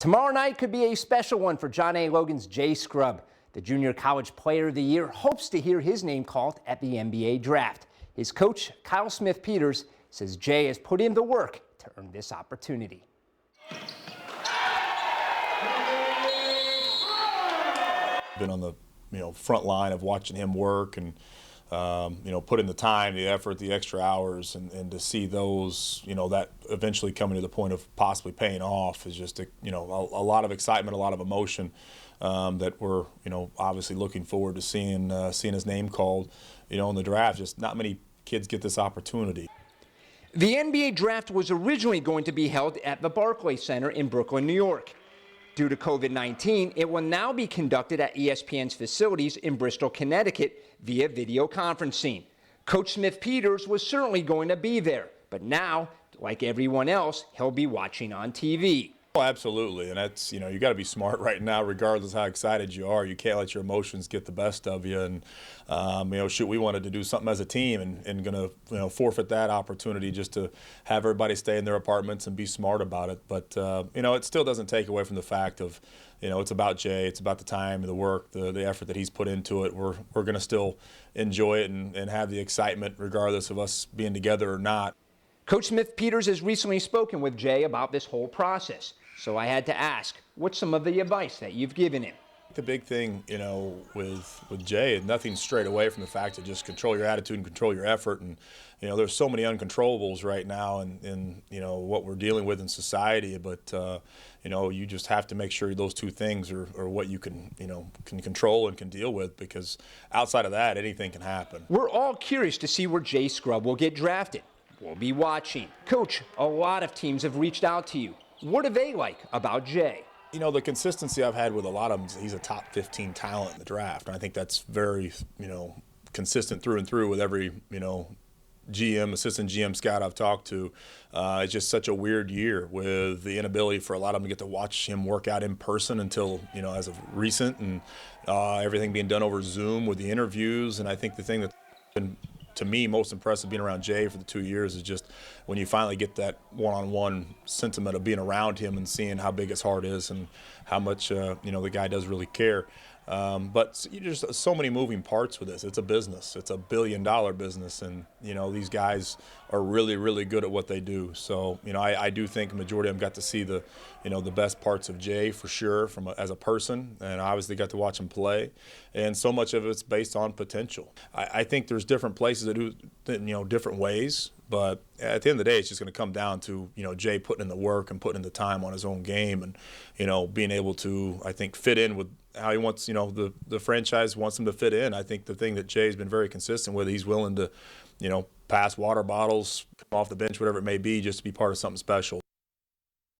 Tomorrow night could be a special one for John A. Logan's Jay Scrubb. The Junior College Player of the Year hopes to hear his name called at the NBA draft. His coach, Kyle Smith-Peters, says Jay has put in the work to earn this opportunity. Been on the front line of watching him work and put in the time, the effort, the extra hours, and to see those, that eventually coming to the point of possibly paying off is just a lot of excitement, a lot of emotion that we're obviously looking forward to seeing his name called in the draft. Just not many kids get this opportunity. The NBA draft was originally going to be held at the Barclays Center in Brooklyn, New York. Due to COVID-19, it will now be conducted at ESPN's facilities in Bristol, Connecticut via video conferencing. Coach Smith-Peters was certainly going to be there, but now, like everyone else, he'll be watching on TV. Oh, absolutely, and that's, you got to be smart right now regardless of how excited you are. You can't let your emotions get the best of you, and we wanted to do something as a team and going to forfeit that opportunity just to have everybody stay in their apartments and be smart about it. But it still doesn't take away from the fact of it's about Jay, it's about the time, the work, the effort that he's put into it. We're going to still enjoy it and have the excitement regardless of us being together or not. Coach Smith-Peters has recently spoken with Jay about this whole process. So I had to ask, what's some of the advice that you've given him? The big thing, with Jay, is nothing straight away from the fact to just control your attitude and control your effort. And, there's so many uncontrollables right now in what we're dealing with in society. But, you just have to make sure those two things are what you can control and can deal with, because outside of that, anything can happen. We're all curious to see where Jay Scrubb will get drafted. We'll be watching. Coach, a lot of teams have reached out to you. What do they like about Jay? The consistency I've had with a lot of them is he's a top 15 talent in the draft. And I think that's very, consistent through and through with every, GM, assistant GM scout I've talked to. It's just such a weird year with the inability for a lot of them to get to watch him work out in person until, as of recent, and everything being done over Zoom with the interviews. And I think the thing that's been, to me, most impressive being around Jay for the 2 years is just when you finally get that one-on-one sentiment of being around him and seeing how big his heart is and how much the guy does really care. But there's so many moving parts with this. It's a business. It's a billion-dollar business, and these guys are really, really good at what they do. So I do think the majority of them got to see the the best parts of Jay for sure as a person, and obviously got to watch him play. And so much of it's based on potential. I think there's different places that do different ways. But at the end of the day, it's just going to come down to, Jay putting in the work and putting in the time on his own game and, being able to, I think, fit in with how he wants, the franchise wants him to fit in. I think the thing that Jay's been very consistent with, he's willing to, pass water bottles, come off the bench, whatever it may be, just to be part of something special.